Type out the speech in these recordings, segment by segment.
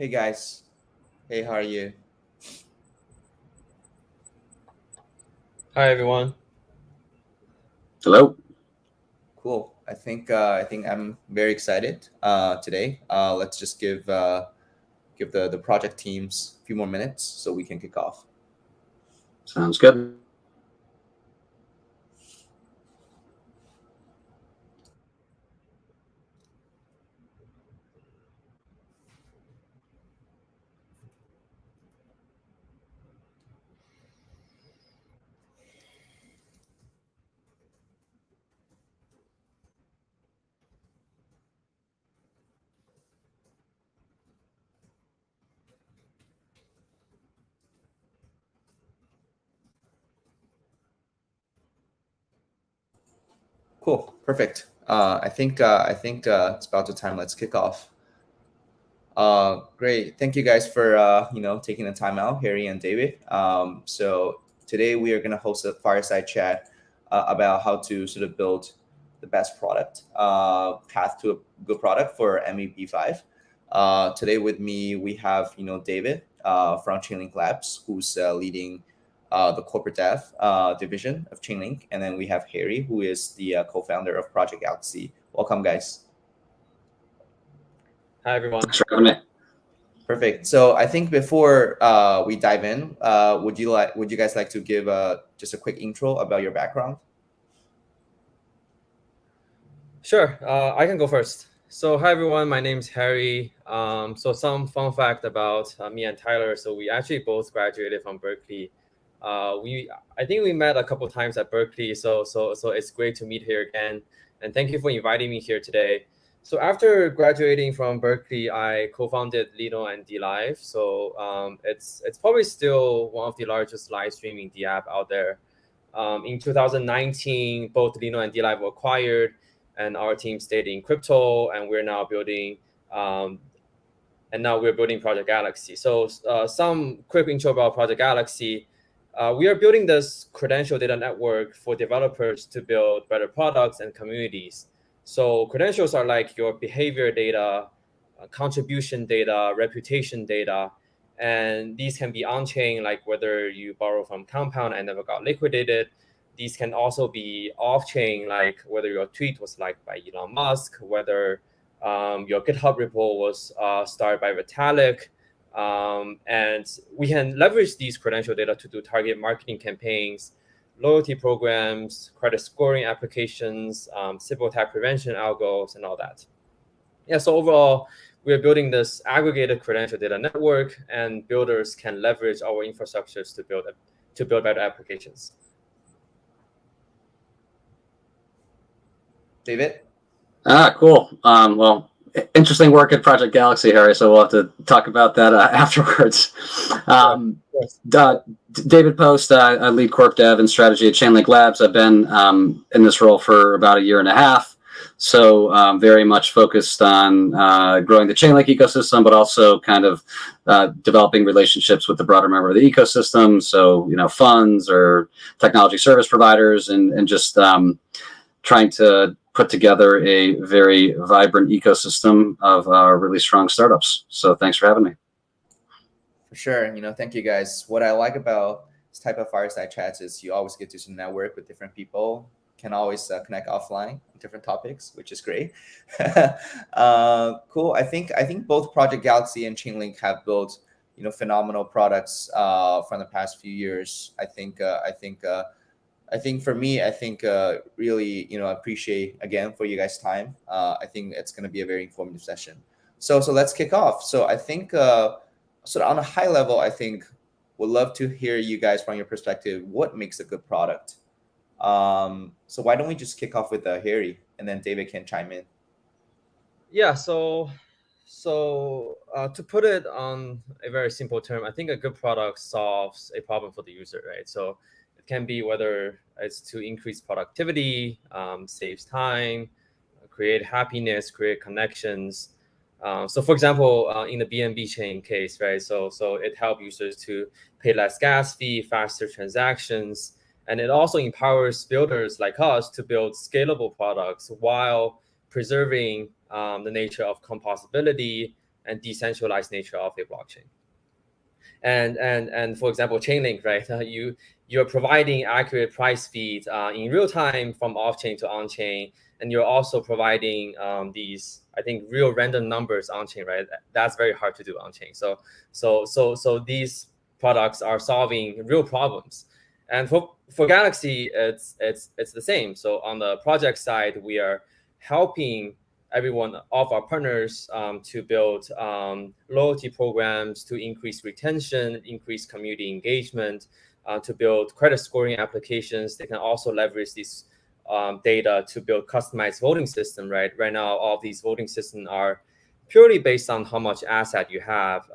Hey guys. Hey, how are you? Hi everyone. Hello. Cool. I think I'm very excited today. Let's just give the project teams a few more minutes so we can kick off. Sounds good. Cool. Perfect. I think it's about the time. Let's kick off. Great. Thank you guys for taking the time out, Harry and David. So today we are going to host a fireside chat about how to sort of build the best product, path to a good product for MVB 5. Today with me we have David from Chainlink Labs, who's leading the corporate dev division of Chainlink, and then we have Harry, who is the co-founder of Project Galaxy. Welcome, guys. Hi everyone. Thanks for having me. Perfect. So I think before we dive in, would you guys like to give just a quick intro about your background? Sure, I can go first. So hi everyone, my name's Harry. So some fun fact about me and Tyler. So we actually both graduated from Berkeley. I think we met a couple times at Berkeley. So it's great to meet here again. And thank you for inviting me here today. So after graduating from Berkeley, I co-founded Lino and DLive. So it's probably still one of the largest live streaming D app out there. In 2019, both Lino and DLive were acquired, and our team stayed in crypto, and we're now building Project Galaxy. So some quick intro about Project Galaxy. We are building this credential data network for developers to build better products and communities. So credentials are like your behavior data, contribution data, reputation data, and these can be on-chain, like whether you borrow from Compound and never got liquidated. These can also be off-chain, like whether your tweet was liked by Elon Musk, whether your GitHub repo was started by Vitalik. And we can leverage these credential data to do target marketing campaigns, loyalty programs, credit scoring applications, simple attack prevention algos, and all that. Yeah, so overall, we're building this aggregated credential data network, and builders can leverage our infrastructures to build better applications. David? Cool. Well, interesting work at Project Galaxy, Harry. So we'll have to talk about that afterwards. David Post, I lead corp dev and strategy at Chainlink Labs. I've been in this role for about a year and a half. So very much focused on growing the Chainlink ecosystem, but also kind of developing relationships with the broader member of the ecosystem. So, funds or technology service providers, and just trying to put together a very vibrant ecosystem of really strong startups. So thanks for having me. For sure. Thank you guys. What I like about this type of fireside chats is you always get to network with different people, can always connect offline on different topics, which is great. Cool. I think both Project Galaxy and Chainlink have built phenomenal products from the past few years. I think for me, really, appreciate again for you guys' time. I think it's going to be a very informative session. So let's kick off. So I think sort of on a high level, I think would love to hear you guys from your perspective. What makes a good product? So why don't we just kick off with Harry, and then David can chime in. Yeah. So to put it on a very simple term, I think a good product solves a problem for the user, right? So it can be whether it's to increase productivity, saves time, create happiness, create connections. So for example, in the BNB Chain case, right? So it helps users to pay less gas fee, faster transactions, and it also empowers builders like us to build scalable products while preserving the nature of composability, and decentralized nature of a blockchain. And for example, Chainlink, right? You're providing accurate price feeds in real time from off-chain to on-chain, and you're also providing these, I think, real random numbers on-chain, right? That's very hard to do on-chain. So these products are solving real problems. And for Galaxy, it's the same. So on the project side, we are helping everyone of our partners to build loyalty programs to increase retention, increase community engagement, to build credit scoring applications. They can also leverage this data to build customized voting system, right? Right now, all of these voting systems are purely based on how much asset you have.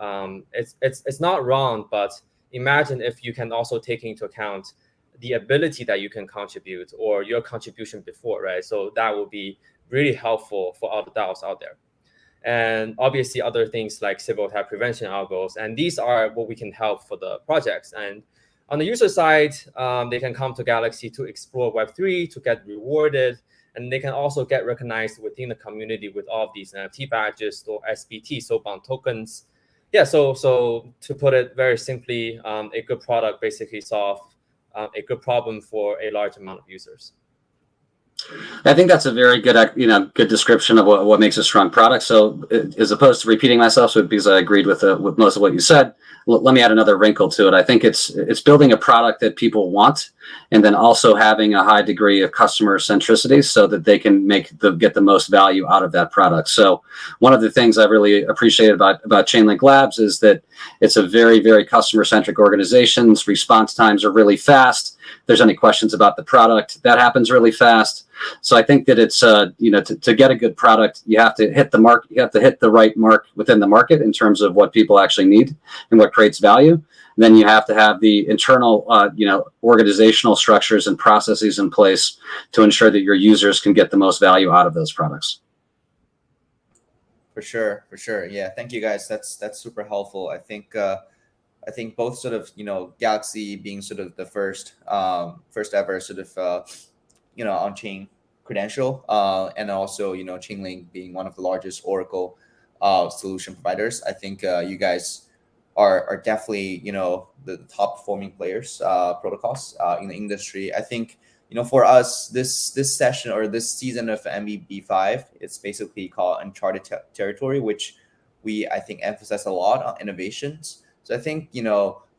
It's not wrong, but imagine if you can also take into account the ability that you can contribute or your contribution before, right? So that will be really helpful for all the DAOs out there. And obviously other things like civil attack prevention algos. And these are what we can help for the projects. And on the user side, they can come to Galaxy to explore Web3, to get rewarded. And they can also get recognized within the community with all of these NFT badges or SBT, soulbound tokens. Yeah, so to put it very simply, a good product basically solves a good problem for a large amount of users. I think that's a very good, good description of what makes a strong product. So, as opposed to repeating myself, so because I agreed with most of what you said, let me add another wrinkle to it. I think it's building a product that people want, and then also having a high degree of customer centricity, so that they can get the most value out of that product. So, one of the things I really appreciate about Chainlink Labs is that it's a very, very customer centric organization. Response times are really fast. If there's any questions about the product, that happens really fast. So I think that it's to get a good product, you have to hit the mark. You have to hit the right mark within the market in terms of what people actually need and what creates value. And then you have to have the internal organizational structures and processes in place to ensure that your users can get the most value out of those products. For sure. Yeah, thank you guys. That's super helpful. I think both sort of Galaxy being sort of the first ever sort of on-chain credential, and also Chainlink being one of the largest Oracle solution providers. I think you guys are definitely the top performing players, protocols in the industry. I think for us, this session or this season of MVB 5, it's basically called Uncharted Territory, which I think emphasize a lot on innovations. So I think you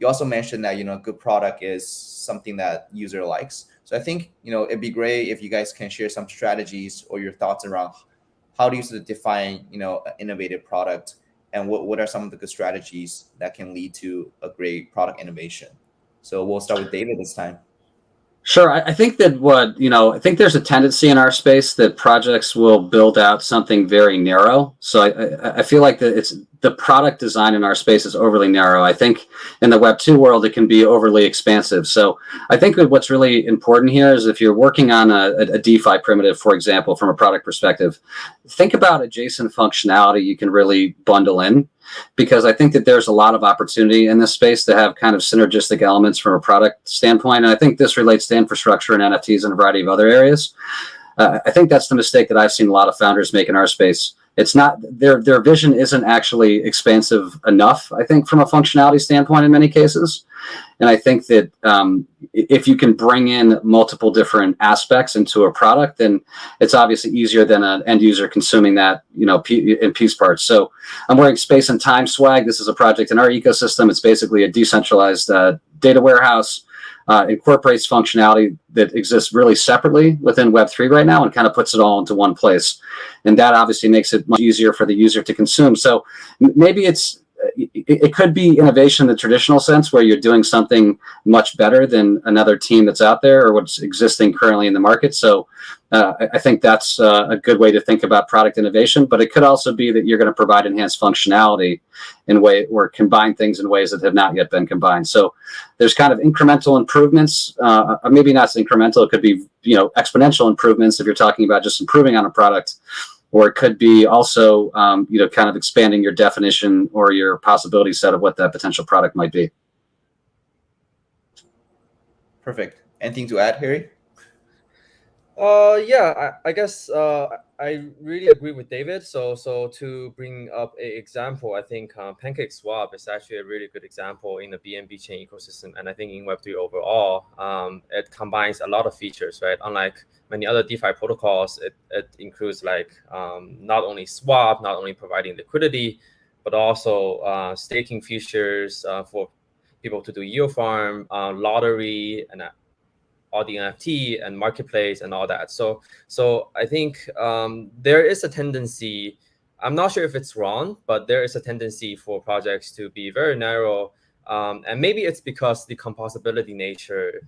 also mentioned that good product is something that user likes. So I think it'd be great if you guys can share some strategies or your thoughts around how do you sort of define an innovative product, and what are some of the good strategies that can lead to a great product innovation. So we'll start with David this time. Sure. I think that I think there's a tendency in our space that projects will build out something very narrow. So I feel like the product design in our space is overly narrow. I think in the Web 2 world, it can be overly expansive. So I think that what's really important here is if you're working on a DeFi primitive, for example, from a product perspective, think about adjacent functionality you can really bundle in. Because I think that there's a lot of opportunity in this space to have kind of synergistic elements from a product standpoint. And I think this relates to infrastructure and NFTs and a variety of other areas. I think that's the mistake that I've seen a lot of founders make in our space. It's not their vision isn't actually expansive enough, I think, from a functionality standpoint in many cases. And I think that if you can bring in multiple different aspects into a product, then it's obviously easier than an end user consuming that, in piece parts. So I'm wearing Space and Time swag. This is a project in our ecosystem. It's basically a decentralized data warehouse. Incorporates functionality that exists really separately within Web3 right now and kind of puts it all into one place. And that obviously makes it much easier for the user to consume. So maybe it could be innovation in the traditional sense where you're doing something much better than another team that's out there or what's existing currently in the market. So I think that's a good way to think about product innovation, but it could also be that you're going to provide enhanced functionality in way or combine things in ways that have not yet been combined. So there's kind of incremental improvements, maybe not incremental. It could be, exponential improvements if you're talking about just improving on a product. Or it could be also, kind of expanding your definition or your possibility set of what that potential product might be. Perfect. Anything to add, Harry? Yeah, I guess I really agree with David. So to bring up an example, I think Pancakeswap is actually a really good example in the BNB Chain ecosystem, and I think in Web3 overall, it combines a lot of features, right? Unlike many other DeFi protocols, it includes like not only swap, not only providing liquidity, but also staking features for people to do yield farm, lottery, and all the NFT and marketplace and all that. So I think there is a tendency. I'm not sure if it's wrong, but there is a tendency for projects to be very narrow, and maybe it's because the composability nature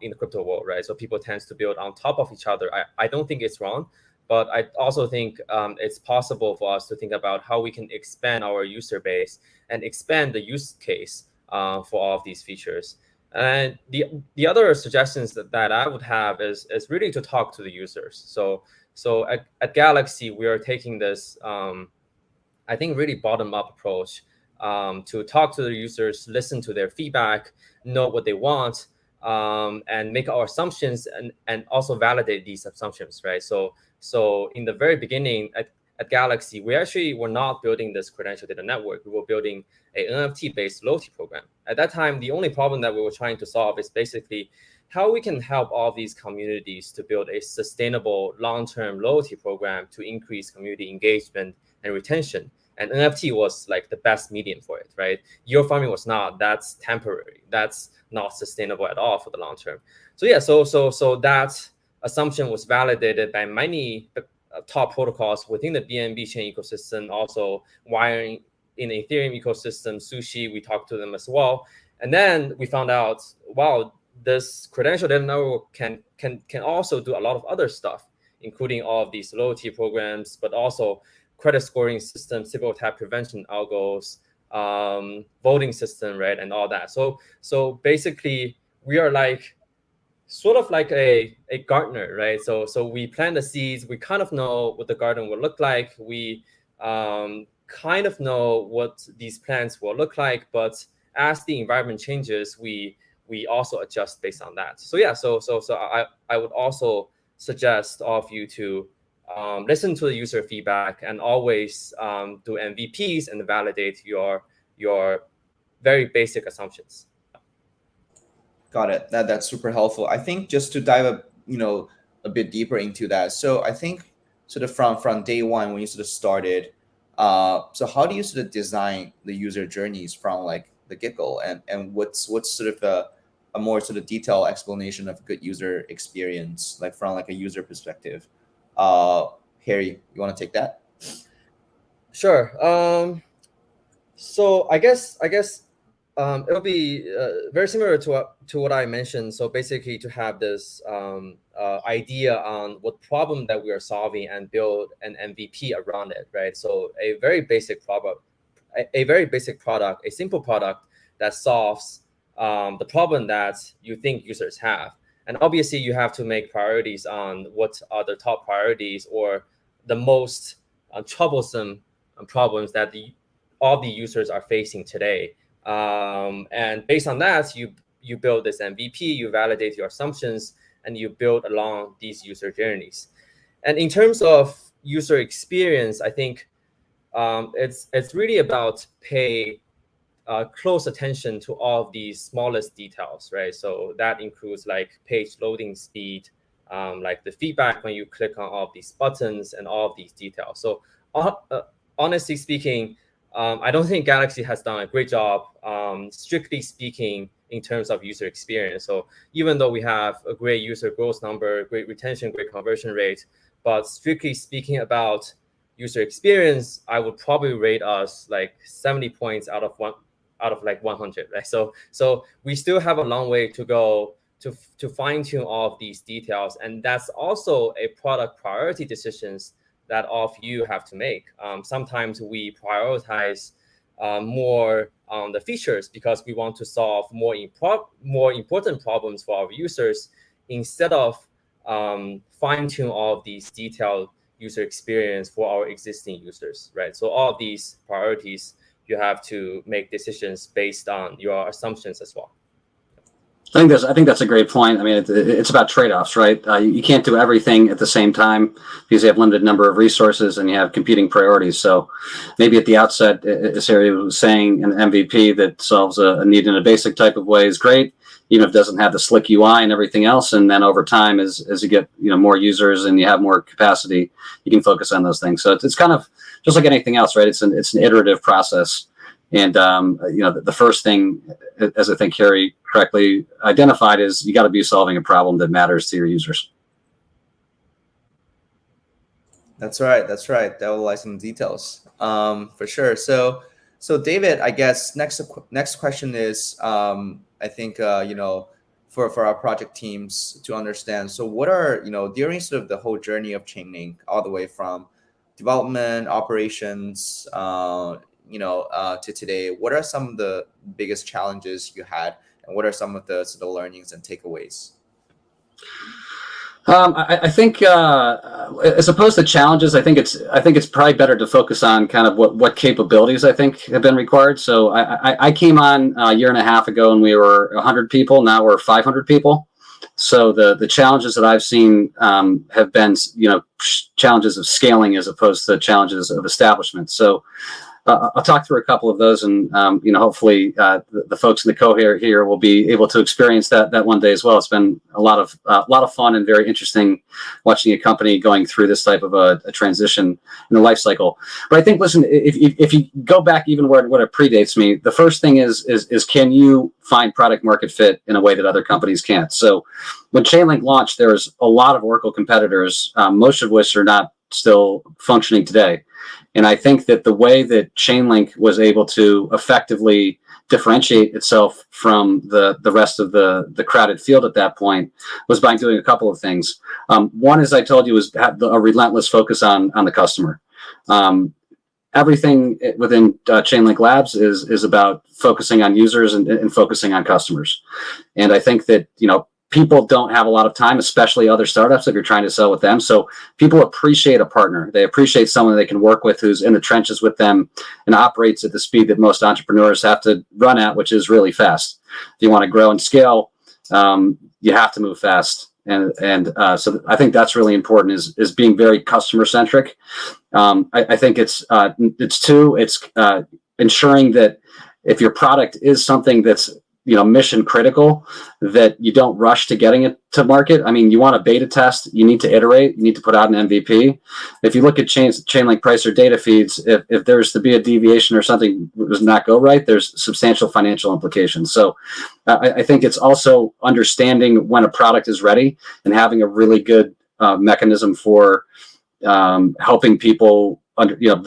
in the crypto world, right? So people tend to build on top of each other. I don't think it's wrong, but I also think it's possible for us to think about how we can expand our user base and expand the use case for all of these features. And the other suggestions that I would have is really to talk to the users. So at Galaxy, we are taking this I think really bottom up approach to talk to the users, listen to their feedback, know what they want, and make our assumptions and also validate these assumptions, right? So in the very beginning at Galaxy, we actually were not building this credential data network. We were building an NFT-based loyalty program. At that time, the only problem that we were trying to solve is basically how we can help all these communities to build a sustainable long-term loyalty program to increase community engagement and retention. And NFT was like the best medium for it, right? Yield farming was not. That's temporary. That's not sustainable at all for the long term. So yeah, so that assumption was validated by many top protocols within the BNB chain ecosystem, also wiring in the Ethereum ecosystem, Sushi, we talked to them as well. And then we found out, wow, this credential data network can also do a lot of other stuff, including all of these loyalty programs, but also credit scoring system, sybil tap prevention algos, voting system, right, and all that. So basically, we are like sort of like a gardener, right? So we plant the seeds. We kind of know what the garden will look like. We kind of know what these plants will look like, but as the environment changes, we also adjust based on that. So yeah, so I would also suggest all of you to listen to the user feedback and always do MVPs and validate your very basic assumptions. Got it. That's super helpful. I think just to dive a bit deeper into that. So I think sort of from day one when you sort of started, so how do you sort of design the user journeys from like the get-go, and what's sort of a more sort of detailed explanation of good user experience, like from like a user perspective? Harry, you want to take that? Sure. So I guess it'll be very similar to what I mentioned. So basically, to have this idea on what problem that we are solving and build an MVP around it, right? So a very basic product, a simple product that solves the problem that you think users have. And obviously, you have to make priorities on what are the top priorities or the most troublesome problems that all the users are facing today. And based on that, you build this MVP, you validate your assumptions, and you build along these user journeys. And in terms of user experience, I think it's really about pay close attention to all of these smallest details, right? So that includes like page loading speed, like the feedback when you click on all of these buttons and all of these details. So honestly speaking, I don't think Galaxy has done a great job, strictly speaking, in terms of user experience. So even though we have a great user growth number, great retention, great conversion rate, but strictly speaking about user experience, I would probably rate us like 70 points out of 100, right? So we still have a long way to go to fine tune all of these details, and that's also a product priority decisions that all of you have to make. Sometimes we prioritize more on the features because we want to solve more important problems for our users instead of fine tune all of these detailed user experience for our existing users, right? So all of these priorities, you have to make decisions based on your assumptions as well. I think that's a great point. I mean, it's about trade-offs, right? You can't do everything at the same time because you have limited number of resources and you have competing priorities. So maybe at the outset, as Harry was saying, an MVP that solves a need in a basic type of way is great, even if it doesn't have the slick UI and everything else. And then over time, as you get more users and you have more capacity, you can focus on those things. So it's kind of just like anything else, right? It's an iterative process. And the first thing, as I think Harry correctly identified, is you got to be solving a problem that matters to your users. That's right. That will lie some details, for sure. So David, I guess next question is, I think for our project teams to understand. So what are during sort of the whole journey of Chainlink, all the way from development, operations, to today, what are some of the biggest challenges you had, and what are some of the sort of learnings and takeaways? I think, as opposed to challenges, I think it's probably better to focus on kind of what capabilities I think have been required. So I came on a year and a half ago and we were 100 people. Now we're 500 people. So the challenges that I've seen have been challenges of scaling as opposed to challenges of establishment. So I'll talk through a couple of those, and hopefully the folks in the cohort here will be able to experience that one day as well. It's been a lot of fun and very interesting watching a company going through this type of a transition in the life cycle. But I think, listen, if you go back even where it predates me, the first thing is can you find product market fit in a way that other companies can't? So when Chainlink launched, there was a lot of Oracle competitors, most of which are not still functioning today. And I think that the way that Chainlink was able to effectively differentiate itself from the rest of the crowded field at that point was by doing a couple of things. One, as I told you, was a relentless focus on the customer. Everything within Chainlink Labs is about focusing on users and focusing on customers. And I think that, people don't have a lot of time, especially other startups, if you're trying to sell with them. So people appreciate a partner. They appreciate someone they can work with who's in the trenches with them and operates at the speed that most entrepreneurs have to run at, which is really fast. If you want to grow and scale, you have to move fast. And so I think that's really important, is being very customer centric. I think it's ensuring that if your product is something that's mission critical, that you don't rush to getting it to market. I mean, you want a beta test, you need to iterate, you need to put out an MVP. If you look at Chainlink price or data feeds, if there's to be a deviation or something does not go right, there's substantial financial implications. So I think it's also understanding when a product is ready and having a really good mechanism for helping people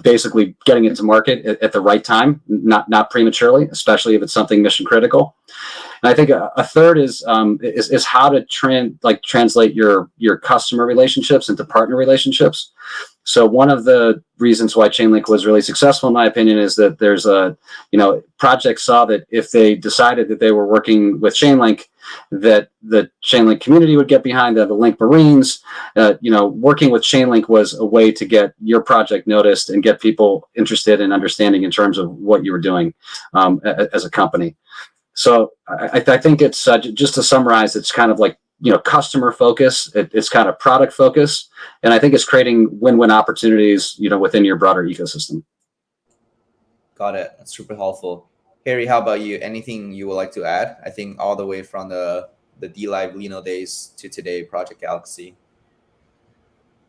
basically getting it to market at the right time, not prematurely, especially if it's something mission critical. And I think a third is how to translate your customer relationships into partner relationships. So one of the reasons why Chainlink was really successful, in my opinion, is that there's projects saw that if they decided that they were working with Chainlink, that the Chainlink community would get behind the Link Marines. Working with Chainlink was a way to get your project noticed and get people interested in understanding in terms of what you were doing as a company. So I think it's just to summarize, it's kind of like customer focus. It's kind of product focus, and I think it's creating win-win opportunities within your broader ecosystem. Got it. That's super helpful. Harry, how about you? Anything you would like to add? I think all the way from the DLive Lino days to today, Project Galaxy.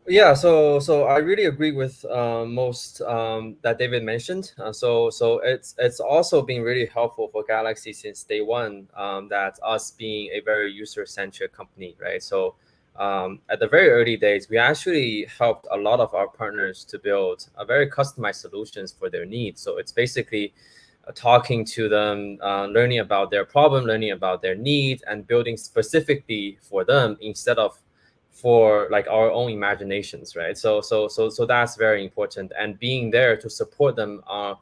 Yeah, so I really agree with most that David mentioned. So it's also been really helpful for Galaxy since day one. That us being a very user-centric company, right? So at the very early days, we actually helped a lot of our partners to build a very customized solutions for their needs. So it's basically talking to them, learning about their problem, learning about their needs, and building specifically for them instead of for like our own imaginations, right? So that's very important, and being there to support them on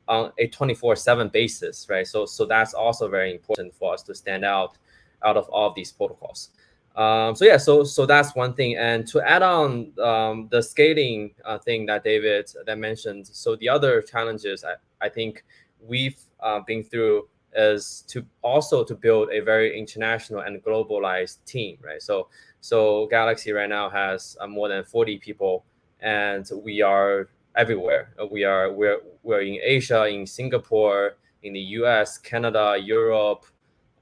a 24/7 basis, right? So that's also very important for us to stand out of all of these protocols. So that's one thing. And to add on the scaling thing that David mentioned, so the other challenges I think we've been through is to also to build a very international and globalized team, right? So Galaxy right now has more than 40 people, and we are everywhere. We're in Asia, in Singapore, in the US, Canada, Europe,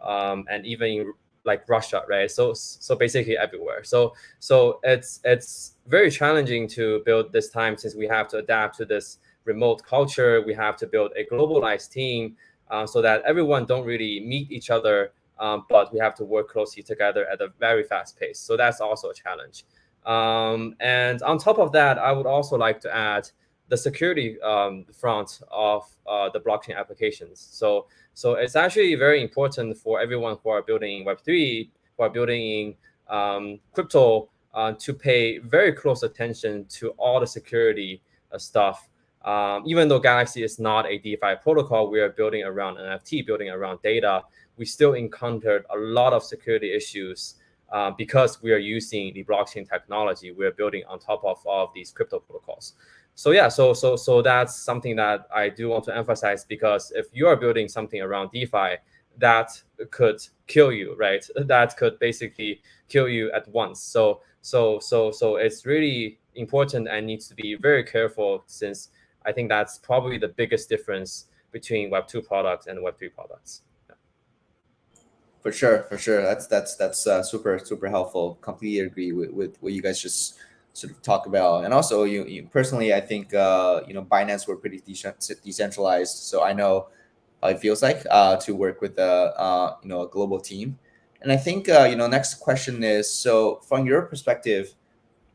and even in like Russia, right? So basically everywhere. So it's very challenging to build this time, since we have to adapt to this remote culture. We have to build a globalized team, so that everyone don't really meet each other, but we have to work closely together at a very fast pace. So that's also a challenge. And on top of that, I would also like to add the security front of the blockchain applications. So it's actually very important for everyone who are building in Web3, who are building in crypto, to pay very close attention to all the security stuff. Even though Galaxy is not a DeFi protocol, we are building around NFT, building around data. We still encountered a lot of security issues because we are using the blockchain technology. We're building on top of all of these crypto protocols. So yeah, so that's something that I do want to emphasize, because if you are building something around DeFi, that could kill you, right? That could basically kill you at once. So it's really important and needs to be very careful, since I think that's probably the biggest difference between Web2 products and Web3 products. Yeah. For sure. That's super helpful. Completely agree with what you guys just sort of talk about. And also, you personally, I think Binance were pretty decentralized, so I know how it feels like to work with a global team. And I think next question is, so from your perspective,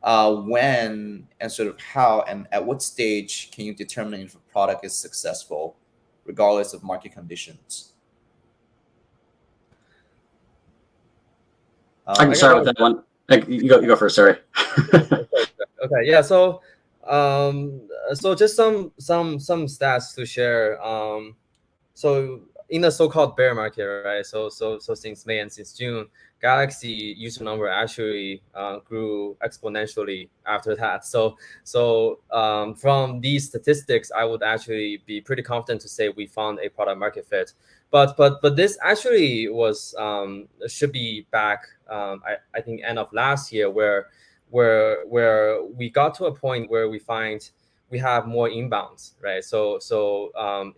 when and sort of how and at what stage can you determine if a product is successful, regardless of market conditions? I can start with that one. You go first, sorry. Okay, yeah. So just some stats to share. So in the so-called bear market, right? So since May and since June, Galaxy user number actually grew exponentially after that. So from these statistics, I would actually be pretty confident to say we found a product market fit. But this actually was should be back I think end of last year, where we got to a point where we find we have more inbounds, right? So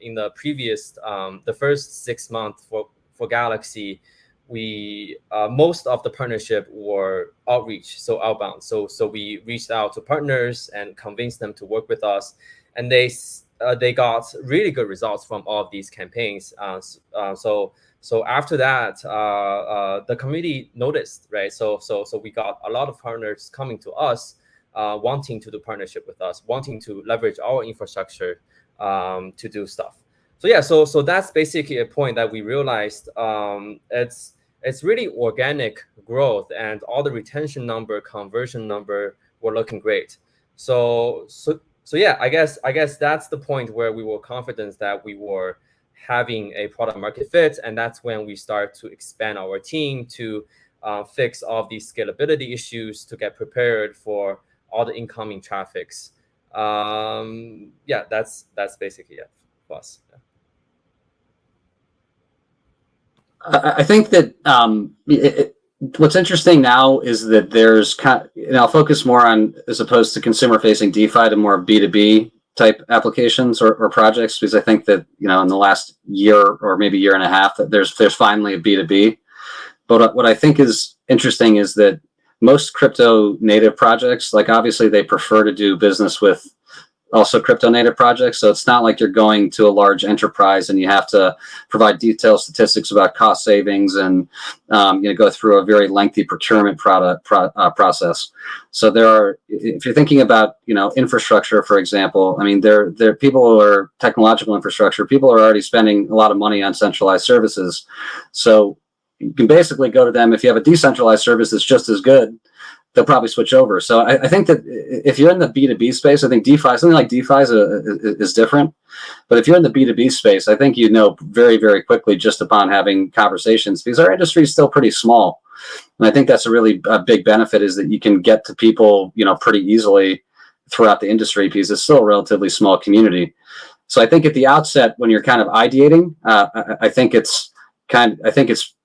in the previous the first 6 months for Galaxy, we most of the partnership were outreach, so outbound. So we reached out to partners and convinced them to work with us, and they got really good results from all of these campaigns. So after that, the community noticed, right? So we got a lot of partners coming to us, wanting to do partnership with us, wanting to leverage our infrastructure to do stuff. So yeah, so that's basically a point that we realized. It's really organic growth, and all the retention number, conversion number were looking great. So yeah, I guess that's the point where we were confident that we were having a product market fit, and that's when we start to expand our team to fix all of these scalability issues, to get prepared for all the incoming traffics. Yeah, that's basically it for us. Yeah. I think that what's interesting now is that there's I'll focus more on, as opposed to consumer facing DeFi, to more B2B type applications or projects, because I think that in the last year or maybe year and a half that there's finally a B2B. But what I think is interesting is that most crypto native projects, like obviously they prefer to do business with also crypto native projects. So it's not like you're going to a large enterprise and you have to provide detailed statistics about cost savings and go through a very lengthy procurement process. So there are, if you're thinking about infrastructure, for example, I mean there are people who are technological infrastructure. People are already spending a lot of money on centralized services. So you can basically go to them. If you have a decentralized service that's just as good, they'll probably switch over. So I think that if you're in the B2B space, I think DeFi, something like DeFi is different. But if you're in the B2B space, I think very, very quickly just upon having conversations, because our industry is still pretty small. And I think that's a really big benefit, is that you can get to people, pretty easily throughout the industry, because it's still a relatively small community. So I think at the outset, when you're kind of ideating, I think it's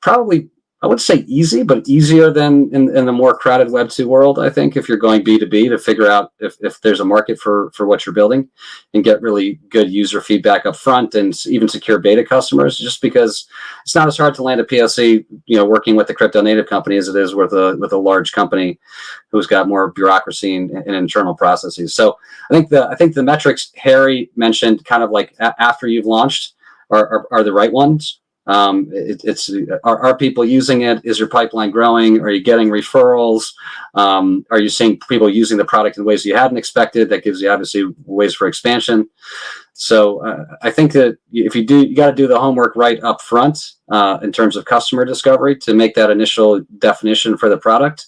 probably, I wouldn't say easy, but easier than in the more crowded Web 2 world, I think, if you're going B2B, to figure out if there's a market for what you're building and get really good user feedback up front, and even secure beta customers, just because it's not as hard to land a POC, working with the crypto native company as it is with a large company who's got more bureaucracy and internal processes. So I think the metrics Harry mentioned, kind of like after you've launched, are the right ones. Are people using it? Is your pipeline growing? Are you getting referrals? Are you seeing people using the product in ways you hadn't expected? That gives you obviously ways for expansion. So I think that if you got to do the homework right up front in terms of customer discovery to make that initial definition for the product,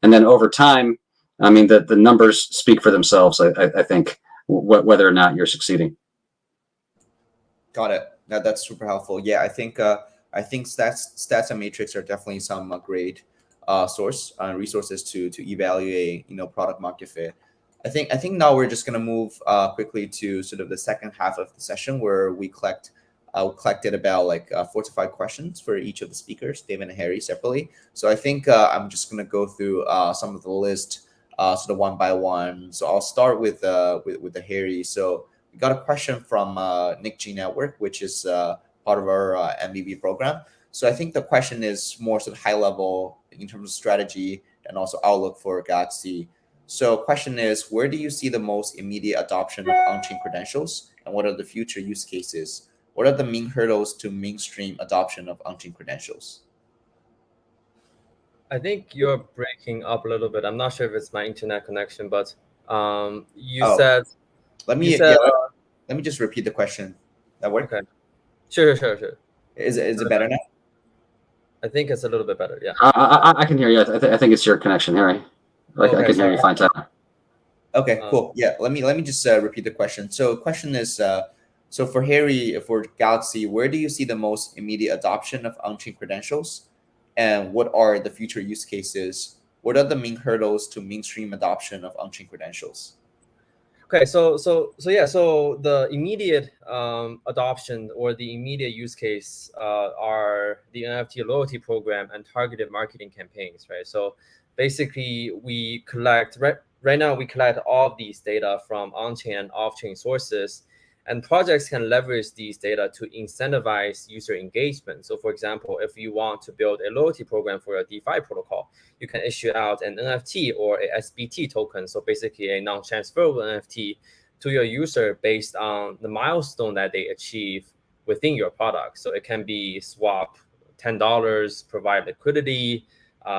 and then over time, I mean, the numbers speak for themselves. I think whether or not you're succeeding. Got it. That's super helpful. Yeah, I think stats and metrics are definitely some great resources to evaluate product market fit. I think now we're just gonna move quickly to sort of the second half of the session, where we collected about like 4 to 5 questions for each of the speakers, David and Harry, separately. So I think I'm just gonna go through some of the list sort of one by one. So I'll start with the Harry. So we got a question from Nick G Network, which is part of our MVB program. So I think the question is more sort of high level in terms of strategy and also outlook for Galaxy. So question is, where do you see the most immediate adoption of on-chain credentials, and what are the future use cases? What are the main hurdles to mainstream adoption of on-chain credentials? I think you're breaking up a little bit. I'm not sure if it's my internet connection, but you said. Let me just repeat the question. That work? Okay. Sure. Is it better now? I think it's a little bit better. Yeah. I can hear you. I think it's your connection, Harry. Like, okay, I can hear you fine. Okay, cool. Yeah. Let me just repeat the question. So the question is, so for Harry, for Galaxy, where do you see the most immediate adoption of on-chain credentials, and what are the future use cases? What are the main hurdles to mainstream adoption of on-chain credentials? Okay, so the immediate adoption or the immediate use case are the NFT loyalty program and targeted marketing campaigns, right? So basically, we collect right now we collect all of these data from on-chain and off-chain sources, and projects can leverage these data to incentivize user engagement. So for example, if you want to build a loyalty program for a DeFi protocol, you can issue out an NFT or a SBT token. So basically a non-transferable NFT to your user based on the milestone that they achieve within your product. So it can be swap $10, provide liquidity,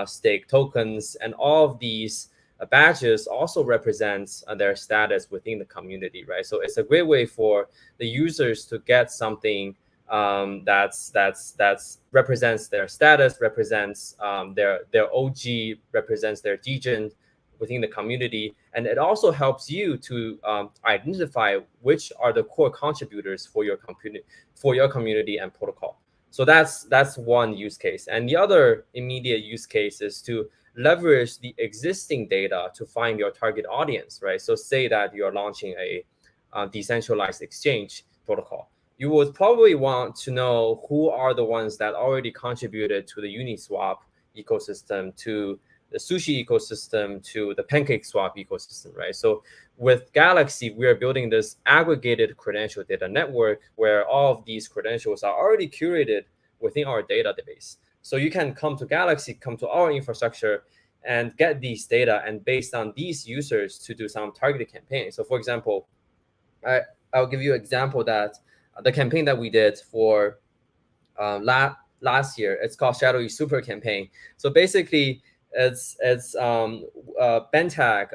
stake tokens, and all of these badges also represents their status within the community, right? So it's a great way for the users to get something that's represents their status, represents their OG, represents their degen within the community, and it also helps you to identify which are the core contributors for your community and protocol. So that's one use case, and the other immediate use case is to leverage the existing data to find your target audience, right? So say that you're launching a decentralized exchange protocol. You would probably want to know who are the ones that already contributed to the Uniswap ecosystem, to the Sushi ecosystem, to the Pancakeswap ecosystem, right? So with Galaxy, we are building this aggregated credential data network where all of these credentials are already curated within our database. So you can come to Galaxy, come to our infrastructure, and get these data, and based on these users to do some targeted campaigns. So for example, I'll give you an example that the campaign that we did for last year, it's called Shadowy Super Campaign. So basically, it's Bentag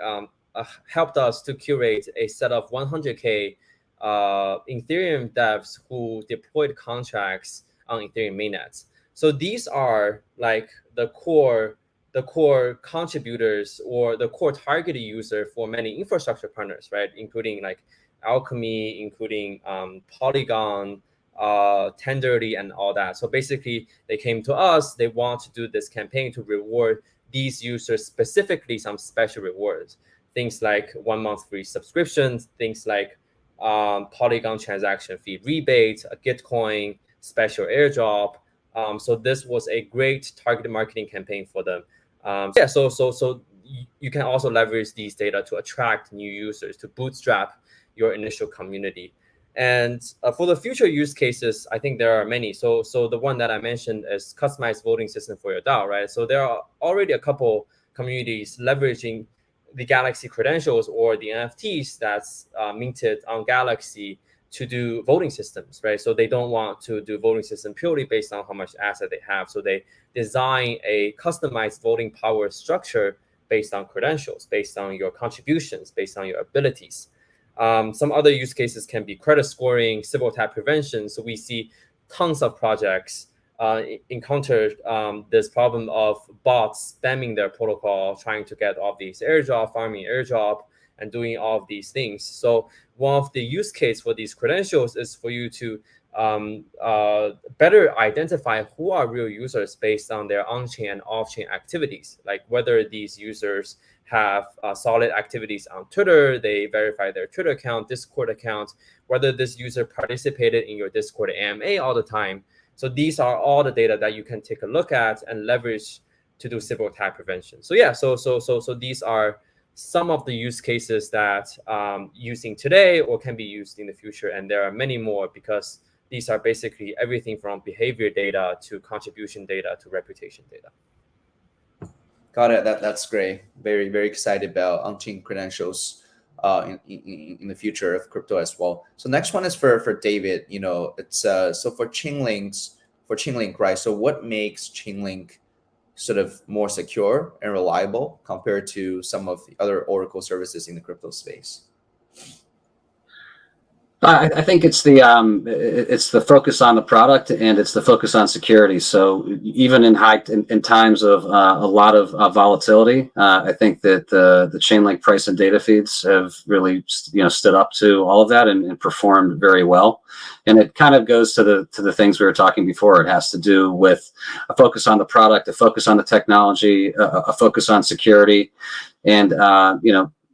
helped us to curate a set of 100K Ethereum devs who deployed contracts on Ethereum mainnets. So these are like the core contributors or the core targeted user for many infrastructure partners, right? Including like Alchemy, including Polygon, Tenderly, and all that. So basically, they came to us. They want to do this campaign to reward these users specifically some special rewards. Things like 1 month free subscriptions, things like Polygon transaction fee rebate, a Gitcoin special airdrop. So this was a great targeted marketing campaign for them. So you can also leverage these data to attract new users, to bootstrap your initial community. And for the future use cases, I think there are many. So the one that I mentioned is customized voting system for your DAO, right? So there are already a couple communities leveraging the Galaxy credentials or the NFTs that's minted on Galaxy to do voting systems, right? So they don't want to do voting system purely based on how much asset they have. So they design a customized voting power structure based on credentials, based on your contributions, based on your abilities. Some other use cases can be credit scoring, Sybil tap prevention. So we see tons of projects encounter this problem of bots spamming their protocol, trying to get all these airdrop, farming airdrop, and doing all of these things. So one of the use case for these credentials is for you to better identify who are real users based on their on-chain and off-chain activities, like whether these users have solid activities on Twitter, they verify their Twitter account, Discord account, whether this user participated in your Discord AMA all the time. So these are all the data that you can take a look at and leverage to do Sybil tap prevention. So yeah, so these are some of the use cases that using today or can be used in the future, and there are many more because these are basically everything from behavior data to contribution data to reputation data. Got it. That's great. Very, very excited about on-chain credentials in the future of crypto as well. So next one is for David. You know, it's so for Chainlink, right? So what makes Chainlink sort of more secure and reliable compared to some of the other Oracle services in the crypto space? I think it's the focus on the product and it's the focus on security. So even in times of a lot of volatility, I think that the Chainlink price and data feeds have really stood up to all of that and performed very well. And it kind of goes to the things we were talking before. It has to do with a focus on the product, a focus on the technology, a focus on security, and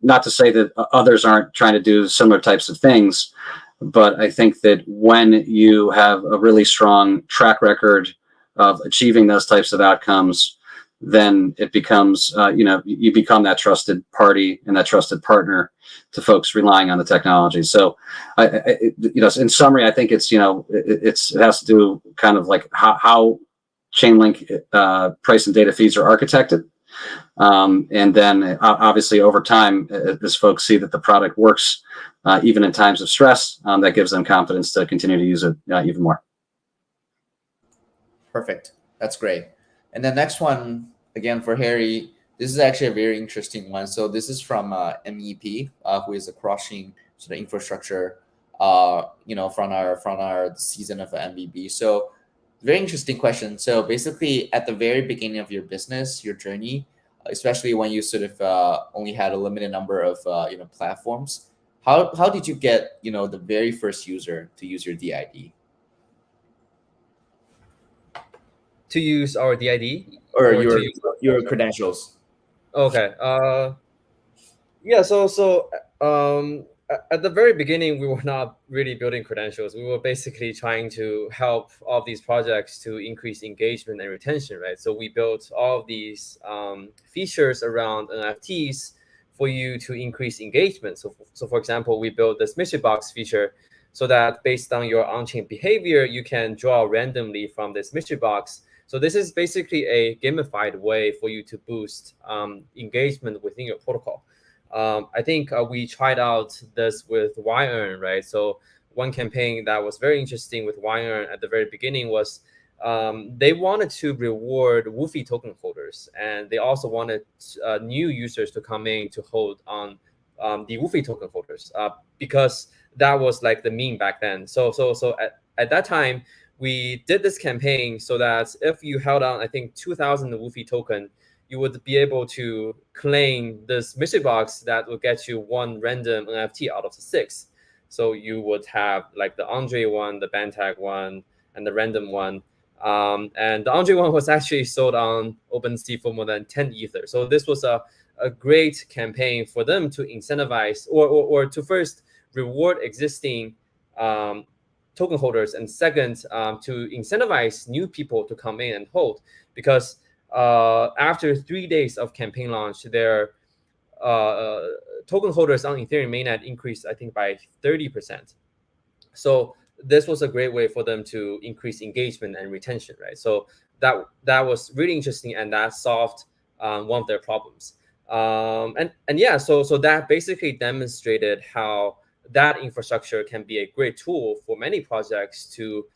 not to say that others aren't trying to do similar types of things, but I think that when you have a really strong track record of achieving those types of outcomes, then it becomes, you become that trusted party and that trusted partner to folks relying on the technology. So, in summary, I think it has to do kind of like how Chainlink price and data feeds are architected. And then obviously over time, as folks see that the product works, even in times of stress, that gives them confidence to continue to use it even more. Perfect. That's great. And the next one, again, for Harry, this is actually a very interesting one. So this is from MEP, who is a cross-chain sort of infrastructure, from our season of MVB. So very interesting question. So basically, at the very beginning of your business, your journey, especially when you sort of only had a limited number of platforms, how did you get the very first user to use your DID? To use our DID or your credentials? Okay. Yeah. So at the very beginning, we were not really building credentials. We were basically trying to help all of these projects to increase engagement and retention, right? So we built all of these features around NFTs for you to increase engagement. So for example, we built this mystery box feature so that based on your on-chain behavior, you can draw randomly from this mystery box. So this is basically a gamified way for you to boost engagement within your protocol. I think we tried out this with YEarn, right? So one campaign that was very interesting with YEarn at the very beginning was they wanted to reward Woofy token holders, and they also wanted new users to come in to hold on the Woofy token holders because that was like the meme back then. So at that time, we did this campaign so that if you held on, I think 2,000 Woofy token, you would be able to claim this mystery box that will get you one random NFT out of the 6. So you would have like the Andre one, the Bantag one, and the random one. And the Andre one was actually sold on OpenSea for more than 10 Ether. So this was a great campaign for them to incentivize or to first reward existing token holders, and second, to incentivize new people to come in and hold, because after 3 days of campaign launch, their token holders on Ethereum mainnet increased, I think, by 30%. So this was a great way for them to increase engagement and retention, right? So that was really interesting, and that solved one of their problems. And yeah, so that basically demonstrated how that infrastructure can be a great tool for many projects to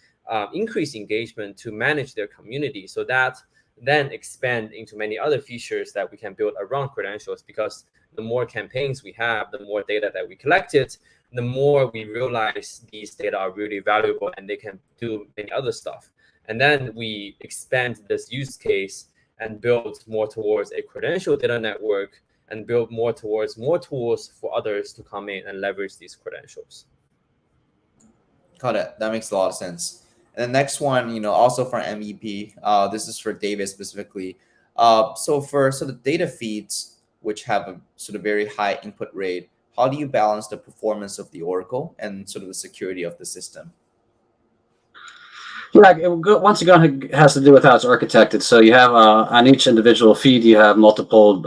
increase engagement, to manage their community. So that then expand into many other features that we can build around credentials, because the more campaigns we have, the more data that we collected, the more we realize these data are really valuable and they can do many other stuff. And then we expand this use case and build more towards a credential data network, and build more towards more tools for others to come in and leverage these credentials. Got it. That makes a lot of sense. And the next one, also for MVP, this is for David specifically. So for sort of data feeds, which have a sort of very high input rate, how do you balance the performance of the Oracle and sort of the security of the system? Yeah, once again, it has to do with how it's architected. So you have on each individual feed, you have multiple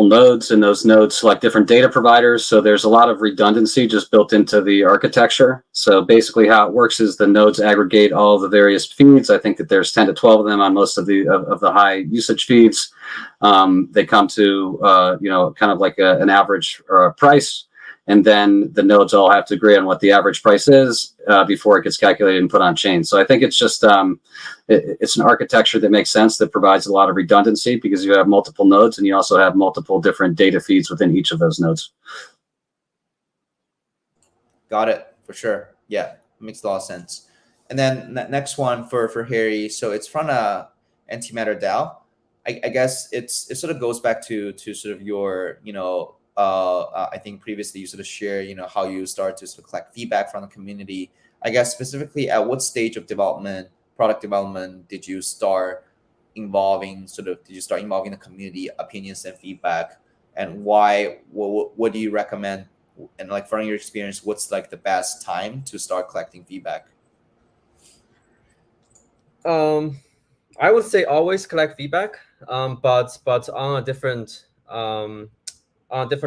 nodes, and those nodes select different data providers. So there's a lot of redundancy just built into the architecture. So basically how it works is the nodes aggregate all the various feeds. I think that there's 10 to 12 of them on most of the high usage feeds. They come to, kind of like an average price. And then the nodes all have to agree on what the average price is before it gets calculated and put on chain. So I think it's just it's an architecture that makes sense, that provides a lot of redundancy, because you have multiple nodes and you also have multiple different data feeds within each of those nodes. Got it, for sure. Yeah, it makes a lot of sense. And then next one for Harry. So it's from a Antimatter DAO. I guess it sort of goes back to sort of your I think previously you sort of share how you start to sort of collect feedback from the community. I guess specifically, at what stage of product development did you start involving the community opinions and feedback, and why? What do you recommend? And like from your experience, what's like the best time to start collecting feedback? I would say always collect feedback, but on a different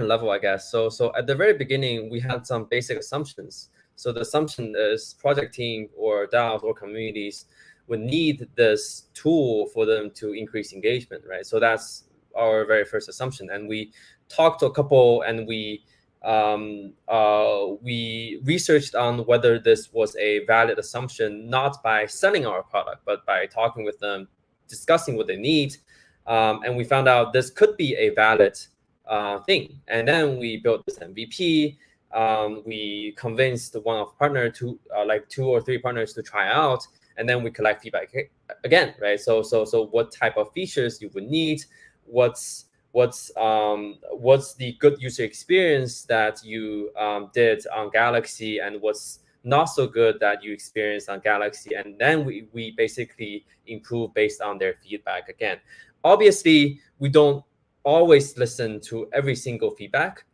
level, I guess. So at the very beginning, we had some basic assumptions. So the assumption is project team or DAOs or communities would need this tool for them to increase engagement, right? So that's our very first assumption. And we talked to a couple, and we researched on whether this was a valid assumption, not by selling our product, but by talking with them, discussing what they need. And we found out this could be a valid thing. And then we built this MVP. We convinced one of partner to like 2 or 3 partners to try out, and then we collect feedback again, right? So what type of features you would need, what's the good user experience that you did on Galaxy, and what's not so good that you experienced on Galaxy, and then we basically improve based on their feedback again. Obviously, we don't always listen to every single feedback.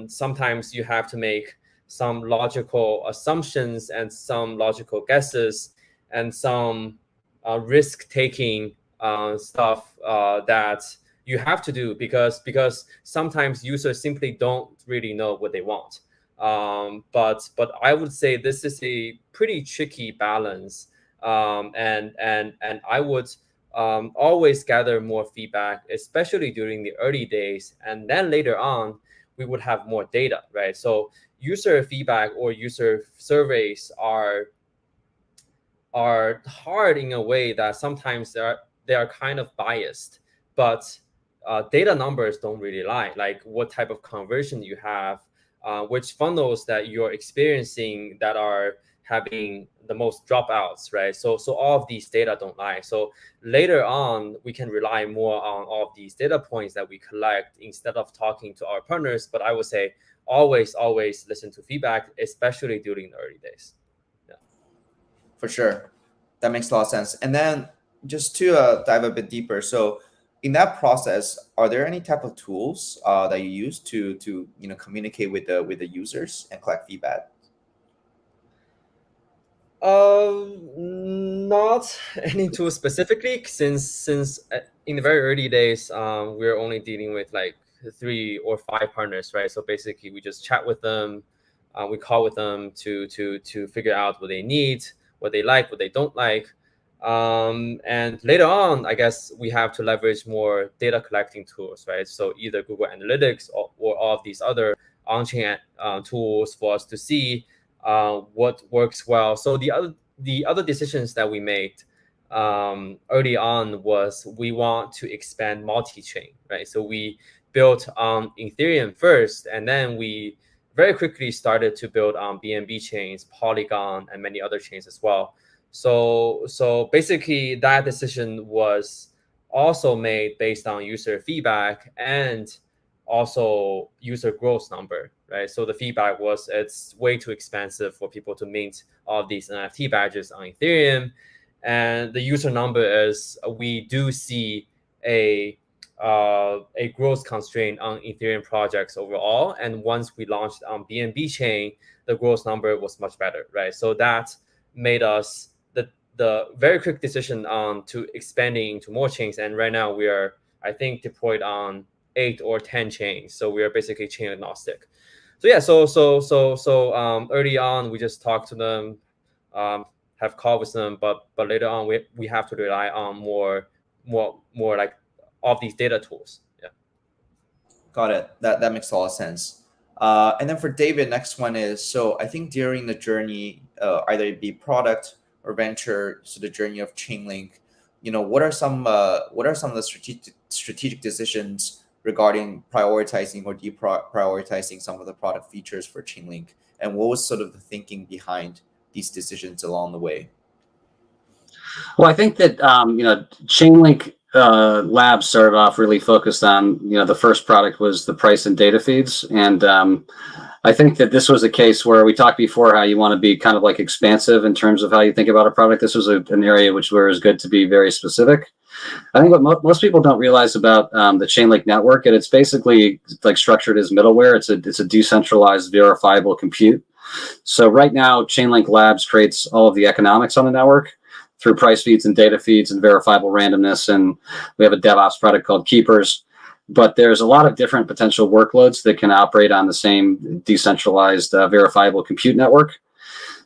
Sometimes you have to make some logical assumptions and some logical guesses and some risk-taking stuff that you have to do, because sometimes users simply don't really know what they want. But I would say this is a pretty tricky balance, and I would always gather more feedback, especially during the early days, and then later on we would have more data, right? So user feedback or user surveys are hard in a way that sometimes they are kind of biased, but data numbers don't really lie. Like what type of conversion you have, which funnels that you're experiencing that are having the most dropouts, right? So all of these data don't lie. So later on, we can rely more on all of these data points that we collect instead of talking to our partners. But I would say always listen to feedback, especially during the early days. Yeah. For sure. That makes a lot of sense. And then just to dive a bit deeper. So in that process, are there any type of tools that you use to communicate with the users and collect feedback? Not any tool specifically, since in the very early days, we're only dealing with like 3 or 5 partners, right? So basically, we just chat with them, we call with them to figure out what they need, what they like, what they don't like. And later on, I guess we have to leverage more data collecting tools, right? So either Google Analytics or all of these other on-chain tools for us to see what works well. So the other decisions that we made early on was we want to expand multi-chain, right? So we built on Ethereum first, and then we very quickly started to build on BNB chains, Polygon, and many other chains as well. So basically, that decision was also made based on user feedback and also user growth number, right? So the feedback was it's way too expensive for people to mint all of these NFT badges on Ethereum, and the user number is we do see a growth constraint on Ethereum projects overall. And once we launched on BNB chain, the growth number was much better, right? So that made us the very quick decision on to expanding into more chains. And right now we are, I think, deployed on 8 or 10 chains. So we are basically chain agnostic. So yeah, so early on we just talk to them, have call with them, but later on we have to rely on more like of these data tools. Yeah. Got it. That makes a lot of sense. And then for David, next one is, so I think during the journey, either it be product or venture, so the journey of Chainlink, what are some of the strategic decisions regarding prioritizing or deprioritizing some of the product features for Chainlink, and what was sort of the thinking behind these decisions along the way? Well, I think that Chainlink Labs started off really focused on, the first product was the price and data feeds, and I think that this was a case where we talked before how you want to be kind of like expansive in terms of how you think about a product. This was an area where it was good to be very specific. I think what most people don't realize about the Chainlink network, and it's basically like structured as middleware. It's a decentralized, verifiable compute. So right now, Chainlink Labs creates all of the economics on the network through price feeds and data feeds and verifiable randomness. And we have a DevOps product called Keepers. But there's a lot of different potential workloads that can operate on the same decentralized, verifiable compute network.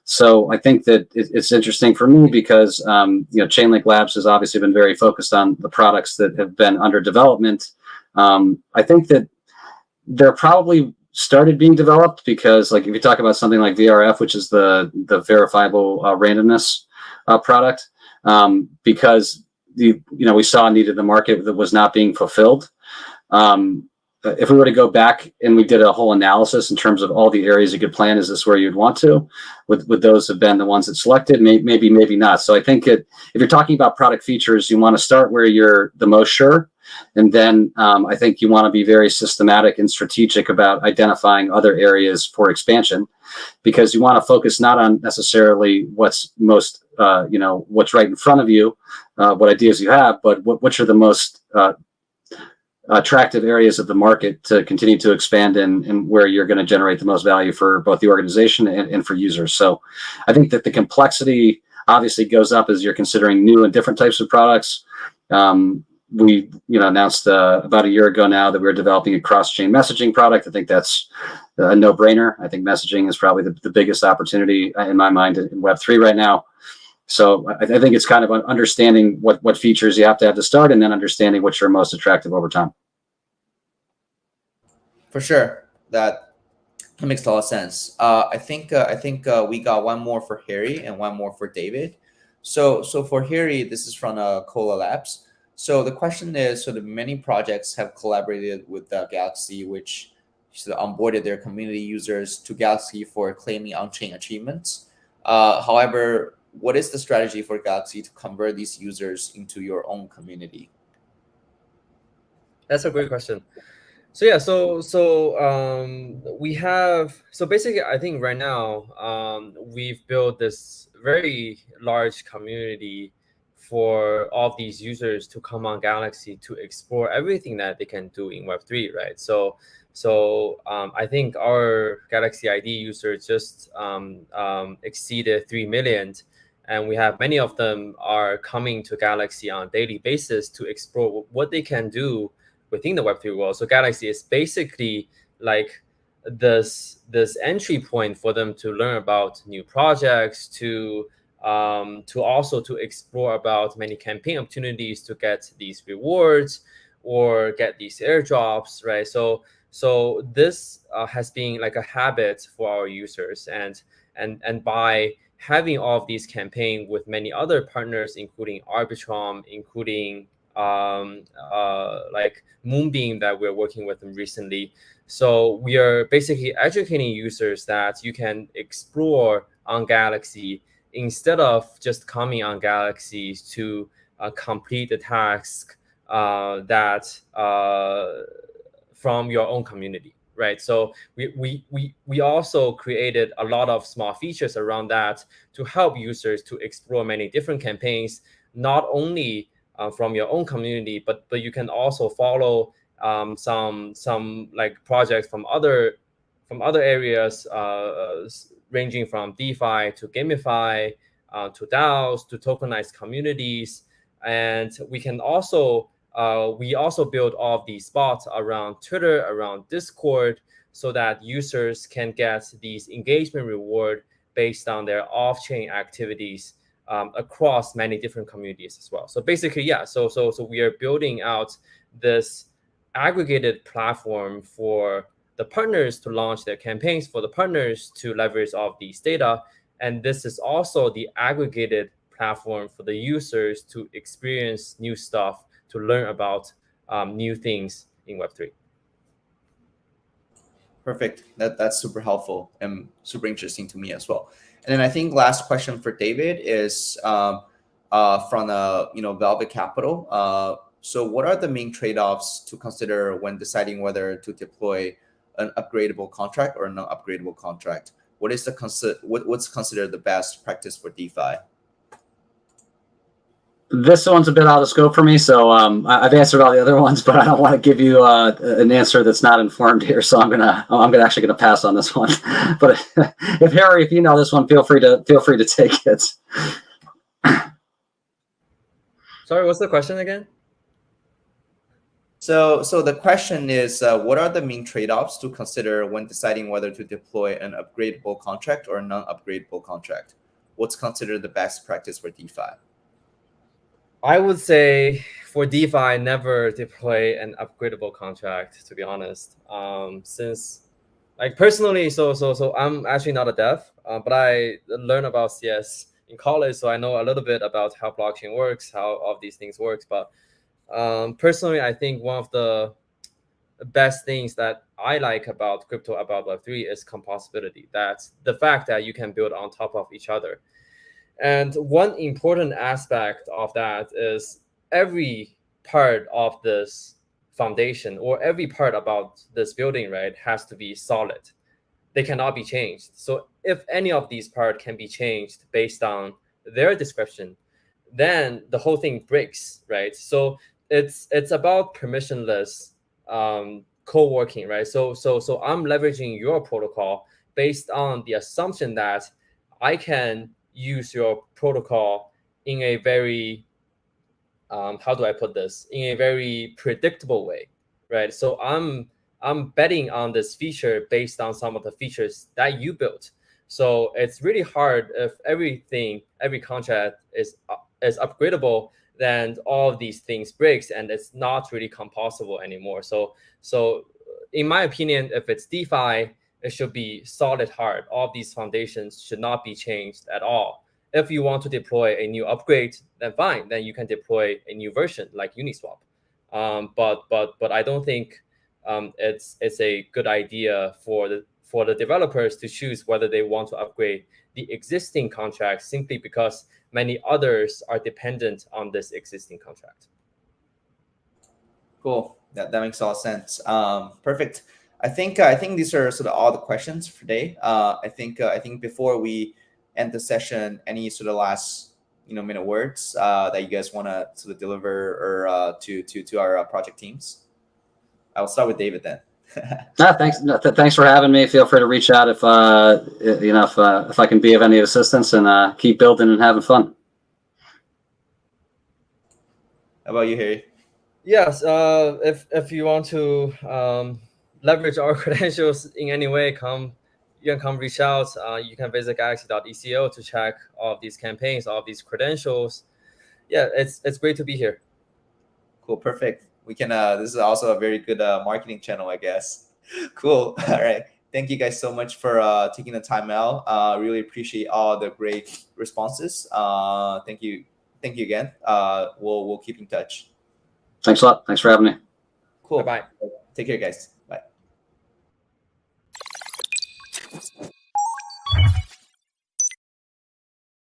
So I think that it's interesting for me because Chainlink Labs has obviously been very focused on the products that have been under development. I think that they're probably started being developed because, like, if you talk about something like VRF, which is the verifiable randomness product, because we saw a need in the market that was not being fulfilled. If we were to go back and we did a whole analysis in terms of all the areas you could plan, is this where you'd want to? Would those have been the ones that selected? Maybe not. So I think if you're talking about product features, you want to start where you're the most sure. And then I think you want to be very systematic and strategic about identifying other areas for expansion, because you want to focus not on necessarily what's most, what's right in front of you, what ideas you have, but which are the most attractive areas of the market to continue to expand in, and where you're going to generate the most value for both the organization and for users. So I think that the complexity obviously goes up as you're considering new and different types of products. We announced about a year ago now that we're developing a cross-chain messaging product. I think that's a no-brainer. I think messaging is probably the biggest opportunity in my mind in Web3 right now. So I think it's kind of understanding what features you have to start, and then understanding which are most attractive over time. For sure, that makes a lot of sense. I think we got one more for Harry and one more for David. So for Harry, this is from Cola Labs. So the question is, so the many projects have collaborated with Galaxy, which onboarded their community users to Galaxy for claiming on-chain achievements. However, what is the strategy for Galaxy to convert these users into your own community? That's a great question. So yeah, we have, so basically I think right now we've built this very large community for all of these users to come on Galaxy to explore everything that they can do in Web3, right? So I think our Galaxy ID users just exceeded 3 million, and we have many of them are coming to Galaxy on a daily basis to explore what they can do within the Web3 world. So Galaxy is basically like this entry point for them to learn about new projects, to also to explore about many campaign opportunities to get these rewards or get these airdrops, right? So this has been like a habit for our users, and by having all of these campaigns with many other partners, including Arbitrum, including like Moonbeam that we're working with them recently. So we are basically educating users that you can explore on Galaxy instead of just coming on Galaxy to complete the task that from your own community, right? So we also created a lot of small features around that to help users to explore many different campaigns, not only from your own community, but you can also follow some like projects from other areas, ranging from DeFi to GameFi, to DAOs, to tokenized communities. And we can also we also build all of these bots around Twitter, around Discord, so that users can get these engagement reward based on their off-chain activities across many different communities as well. So basically, yeah, so we are building out this aggregated platform for the partners to launch their campaigns, for the partners to leverage all of these data. And this is also the aggregated platform for the users to experience new stuff, to learn about new things in Web3. Perfect. That's super helpful and super interesting to me as well. And then I think last question for David is from Velvet Capital. So what are the main trade-offs to consider when deciding whether to deploy an upgradable contract or a non-upgradable contract? What is what's considered the best practice for DeFi? This one's a bit out of scope for me, so I've answered all the other ones, but I don't want to give you an answer that's not informed here. So I'm actually gonna pass on this one. But if Harry, if you know this one, feel free to take it. Sorry, what's the question again? So the question is, what are the main trade-offs to consider when deciding whether to deploy an upgradable contract or a non-upgradable contract? What's considered the best practice for DeFi? I would say for DeFi, never deploy an upgradable contract, to be honest. Since, like, personally, so I'm actually not a dev, but I learned about CS in college, so I know a little bit about how blockchain works, how all of these things works. But personally, I think one of the best things that I like about crypto, about Web3, is composability. That's the fact that you can build on top of each other. And one important aspect of that is every part of this foundation, or every part about this building, right, has to be solid. They cannot be changed. So if any of these parts can be changed based on their description, then the whole thing breaks, right? So it's about permissionless co-working, right? So I'm leveraging your protocol based on the assumption that I can use your protocol in a very how do I put this, in a very predictable way, right? So I'm betting on this feature based on some of the features that you built. So it's really hard if every contract is upgradable, then all of these things breaks and it's not really composable anymore. So in my opinion, if it's DeFi, it should be solid hard. All of these foundations should not be changed at all. If you want to deploy a new upgrade, then fine. Then you can deploy a new version like Uniswap. But I don't think it's a good idea for the developers to choose whether they want to upgrade the existing contract simply because many others are dependent on this existing contract. Cool. That makes a lot of sense. Perfect. I think these are sort of all the questions for today. I think before we end the session, any sort of last minute words that you guys want to sort of deliver or to our project teams? I'll start with David then. Thanks for having me. Feel free to reach out if if I can be of any assistance, and keep building and having fun. How about you, Harry? Yes, if you want to leverage our credentials in any way, you can come reach out. You can visit galaxy.eco to check all of these campaigns, all of these credentials. Yeah, it's great to be here. Cool, perfect. We can. This is also a very good marketing channel, I guess. Cool. All right. Thank you guys so much for taking the time out. Really appreciate all the great responses. Thank you again. We'll keep in touch. Thanks a lot. Thanks for having me. Cool. Bye. Take care, guys. Bye.